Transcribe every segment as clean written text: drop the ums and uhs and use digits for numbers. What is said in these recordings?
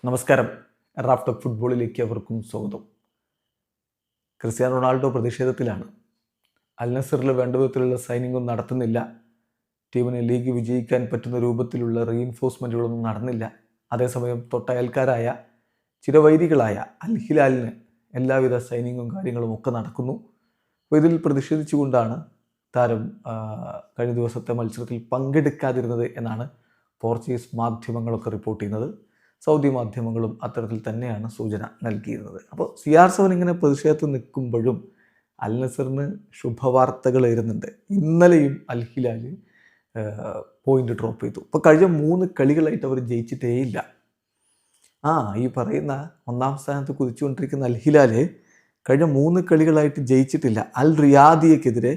നമസ്കാരം. Raf talk ഫുട്ബോളിലേക്ക് അവർക്കും സ്വാഗതം. Cristiano Ronaldo പ്രതിഷേധത്തിലാണ്. അൽ നസറിൽ വേണ്ട വിധത്തിലുള്ള സൈനിങ്ങും നടത്തുന്നില്ല. ടീമിന് ലീഗ് വിജയിക്കാൻ പറ്റുന്ന രൂപത്തിലുള്ള റീഇൻഫോഴ്സ്മെൻറ്റുകളൊന്നും നടന്നില്ല. അതേസമയം തൊട്ടയൽക്കാരായ ചിരവൈരികളായ അൽ ഹിലാലിന് എല്ലാവിധ സൈനിങ്ങും കാര്യങ്ങളും ഒക്കെ നടക്കുന്നു. അപ്പോൾ ഇതിൽ പ്രതിഷേധിച്ചുകൊണ്ടാണ് താരം കഴിഞ്ഞ ദിവസത്തെ മത്സരത്തിൽ പങ്കെടുക്കാതിരുന്നത് എന്നാണ് പോർച്ചുഗീസ് മാധ്യമങ്ങളൊക്കെ റിപ്പോർട്ട് ചെയ്യുന്നത്. സൗദി മാധ്യമങ്ങളും അത്തരത്തിൽ തന്നെയാണ് സൂചന നൽകിയിരുന്നത്. അപ്പോൾ CR7 ഇങ്ങനെ പ്രതിഷേധത്തിൽ നിൽക്കുമ്പോഴും അൽ നസറിന് ശുഭവാർത്തകൾ വരുന്നുണ്ട്. ഇന്നലെയും അൽ ഹിലാൽ പോയിന്റ് ഡ്രോപ്പ് ചെയ്തു. ഇപ്പോൾ കഴിഞ്ഞ 3 കളികളായിട്ട് അവർ ജയിച്ചിട്ടേയില്ല. ഈ പറയുന്ന ഒന്നാം സ്ഥാനത്ത് കുതിച്ചുകൊണ്ടിരിക്കുന്ന അൽ ഹിലാൽ കഴിഞ്ഞ 3 കളികളായിട്ട് ജയിച്ചിട്ടില്ല. അൽ റിയാദിനെതിരെ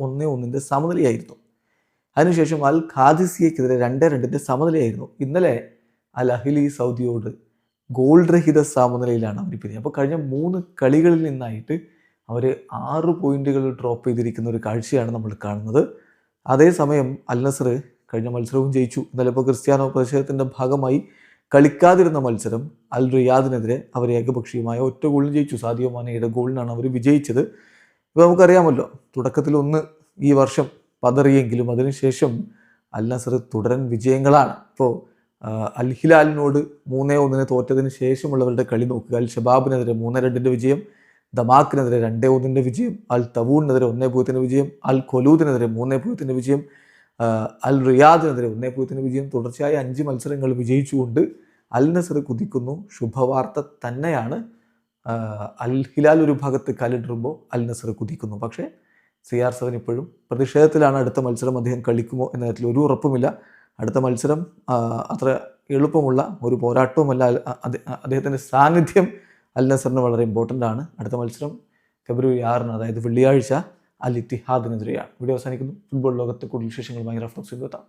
1-1 സമനിലയായിരുന്നു. അതിനുശേഷം അൽ ഖാദിസിയക്കെതിരെ 2-2 സമനിലയായിരുന്നു. ഇന്നലെ അൽ അഹ്ലി സൗദിയോട് ഗോൾ രഹിത സമനിലയിലാണ് അവർ പിരിഞ്ഞത്. അപ്പോൾ കഴിഞ്ഞ 3 കളികളിൽ നിന്നായിട്ട് അവർ 6 പോയിന്റുകൾ ഡ്രോപ്പ് ചെയ്തിരിക്കുന്ന ഒരു കാഴ്ചയാണ് നമ്മൾ കാണുന്നത്. അതേസമയം അൽ നസർ കഴിഞ്ഞ മത്സരവും ജയിച്ചു. ഇന്നലെ ഇപ്പോൾ ക്രിസ്ത്യാനോ പ്രതിഷേധത്തിൻ്റെ ഭാഗമായി കളിക്കാതിരുന്ന മത്സരം അൽ റിയാദിനെതിരെ അവർ ഏകപക്ഷീയമായ ഒറ്റ ഗോളിന് ജയിച്ചു. സാദിയോ മാനയുടെ ഗോളിനാണ് അവർ വിജയിച്ചത്. ഇപ്പോൾ നമുക്കറിയാമല്ലോ, തുടക്കത്തിൽ ഒന്ന് ഈ വർഷം പതറിയെങ്കിലും അതിനുശേഷം അൽ നസർ തുടരൻ വിജയങ്ങളാണ്. ഇപ്പോൾ അൽ ഹിലാലിനോട് 3-1 തോറ്റതിന് ശേഷമുള്ളവരുടെ കളി നോക്കുക. അൽ ഷബാബിനെതിരെ 3-2 വിജയം, ദമാക്കിനെതിരെ 2-1 വിജയം, അൽ തവൂണിനെതിരെ 1-0 വിജയം, അൽ ഖൊലൂദിനെതിരെ 3-0 വിജയം, അൽ റിയാദിനെതിരെ 1-0 വിജയം. തുടർച്ചയായ 5 മത്സരങ്ങൾ വിജയിച്ചുകൊണ്ട് അൽ നസർ കുതിക്കുന്നു. ശുഭവാർത്ത തന്നെയാണ്. അൽ ഹിലാൽ ഒരു ഭാഗത്ത് കാലിടുമ്പോൾ അൽ നസർ കുതിക്കുന്നു. പക്ഷേ CR7 ഇപ്പോഴും പ്രതിഷേധത്തിലാണ്. അടുത്ത മത്സരം അദ്ദേഹം കളിക്കുമോ എന്ന കാര്യത്തിൽ ഒരു ഉറപ്പുമില്ല. അടുത്ത മത്സരം അത്ര എളുപ്പമുള്ള ഒരു പോരാട്ടവുമല്ല. അദ്ദേഹത്തിൻ്റെ സാന്നിധ്യം അൽ നസറിന് വളരെ ഇമ്പോർട്ടൻ്റ് ആണ്. അടുത്ത മത്സരം ഫെബ്രുവരി 6, അതായത് വെള്ളിയാഴ്ച അൽ ഇത്തിഹാദിനെതിരെയാണ്. വീഡിയോ അവസാനിക്കുന്നു. ഫുട്ബോൾ ലോകത്തെ കൂടുതൽ വിശേഷങ്ങളുമായി റാഫ് ടോക്സിൽ എത്താം.